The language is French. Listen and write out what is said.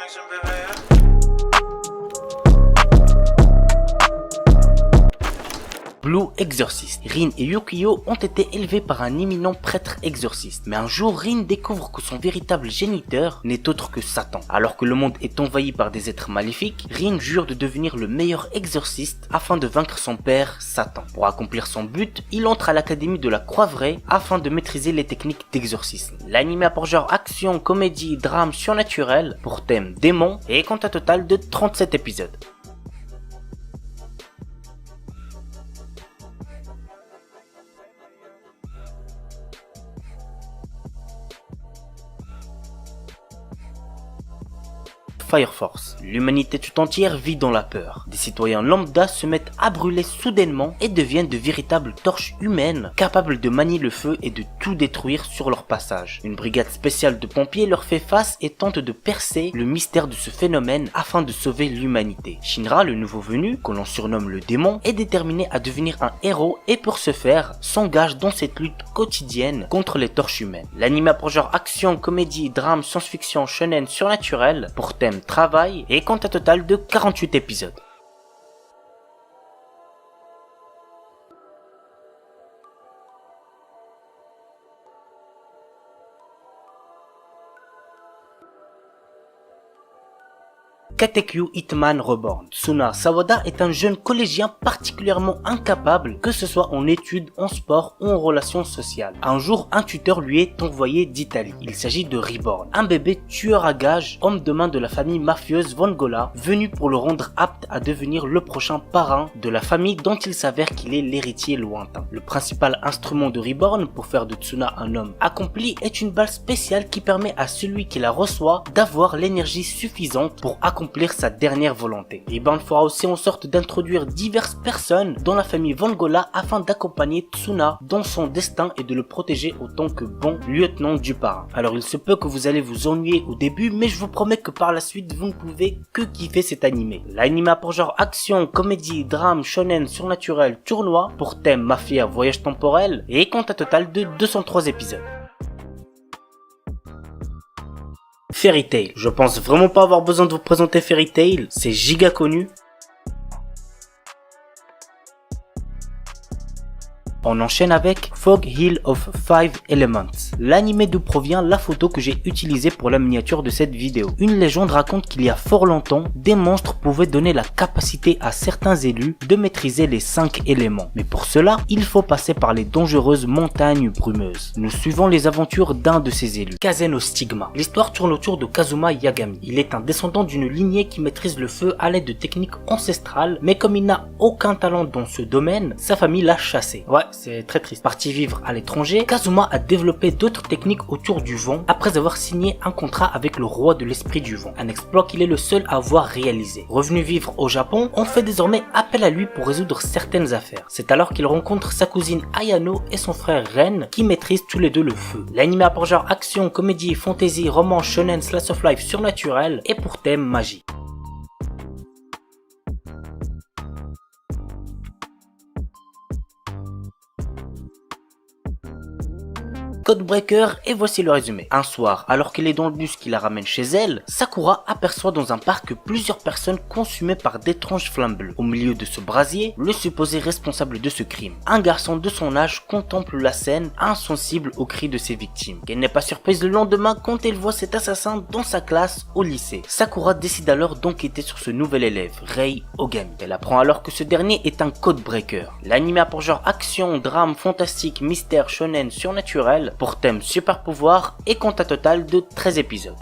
action, bébé. Blue Exorcist. Rin et Yukio ont été élevés par un éminent prêtre exorciste. Mais un jour, Rin découvre que son véritable géniteur n'est autre que Satan. Alors que le monde est envahi par des êtres maléfiques, Rin jure de devenir le meilleur exorciste afin de vaincre son père, Satan. Pour accomplir son but, il entre à l'académie de la Croix-Vraie afin de maîtriser les techniques d'exorcisme. L'anime a pour genre action, comédie, drame surnaturel, pour thème démon, et compte un total de 37 épisodes. Fire Force. L'humanité tout entière vit dans la peur. Des citoyens lambda se mettent à brûler soudainement et deviennent de véritables torches humaines capables de manier le feu et de tout détruire sur leur passage. Une brigade spéciale de pompiers leur fait face et tente de percer le mystère de ce phénomène afin de sauver l'humanité. Shinra, le nouveau venu, que l'on surnomme le démon, est déterminé à devenir un héros et pour ce faire, s'engage dans cette lutte quotidienne contre les torches humaines. L'anime a pour genre action, comédie, drame, science-fiction, shonen, surnaturel, pour thème travail et compte un total de 48 épisodes. Katekyo Hitman Reborn. Tsuna Sawada est un jeune collégien particulièrement incapable, que ce soit en études, en sport ou en relations sociales. Un jour, un tuteur lui est envoyé d'Italie. Il s'agit de Reborn, un bébé tueur à gages, homme de main de la famille mafieuse Vongola, venu pour le rendre apte à devenir le prochain parrain de la famille dont il s'avère qu'il est l'héritier lointain. Le principal instrument de Reborn pour faire de Tsuna un homme accompli est une balle spéciale qui permet à celui qui la reçoit d'avoir l'énergie suffisante pour accomplir sa dernière volonté. Reborn fera aussi en sorte d'introduire diverses personnes dans la famille Vongola afin d'accompagner Tsuna dans son destin et de le protéger autant que bon lieutenant du parrain. Alors il se peut que vous allez vous ennuyer au début, mais je vous promets que par la suite vous ne pouvez que kiffer cet animé. L'anime a pour genre action, comédie, drame, shonen, surnaturel, tournoi, pour thème mafia, voyage temporel, et compte un total de 203 épisodes. Fairy Tail. Je pense vraiment pas avoir besoin de vous présenter Fairy Tail, c'est giga connu. On enchaîne avec Fog Hill of Five Elements. L'anime d'où provient la photo que j'ai utilisée pour la miniature de cette vidéo. Une légende raconte qu'il y a fort longtemps, des monstres pouvaient donner la capacité à certains élus de maîtriser les 5 éléments. Mais pour cela, il faut passer par les dangereuses montagnes brumeuses. Nous suivons les aventures d'un de ces élus, Kazen au Stigma. L'histoire tourne autour de Kazuma Yagami. Il est un descendant d'une lignée qui maîtrise le feu à l'aide de techniques ancestrales, mais comme il n'a aucun talent dans ce domaine, sa famille l'a chassé. Ouais, c'est très triste. Parti vivre à l'étranger, Kazuma a développé d'autres techniques autour du vent après avoir signé un contrat avec le roi de l'esprit du vent. Un exploit qu'il est le seul à avoir réalisé. Revenu vivre au Japon, on fait désormais appel à lui pour résoudre certaines affaires. C'est alors qu'il rencontre sa cousine Ayano et son frère Ren qui maîtrisent tous les deux le feu. L'anime a pour genre action, comédie, fantasy, roman, shonen, slice of life surnaturel et pour thème magie. Codebreaker, et voici le résumé. Un soir, alors qu'elle est dans le bus qui la ramène chez elle, Sakura aperçoit dans un parc plusieurs personnes consumées par d'étranges flammes bleues. Au milieu de ce brasier, le supposé responsable de ce crime, un garçon de son âge, contemple la scène, insensible aux cris de ses victimes. Elle n'est pas surprise le lendemain quand elle voit cet assassin dans sa classe au lycée. Sakura décide alors d'enquêter sur ce nouvel élève, Rei Ogami. Elle apprend alors que ce dernier est un codebreaker. L'anime a pour genre action, drame, fantastique, mystère, shonen, surnaturel, pour thème super pouvoir et compte un total de 13 épisodes.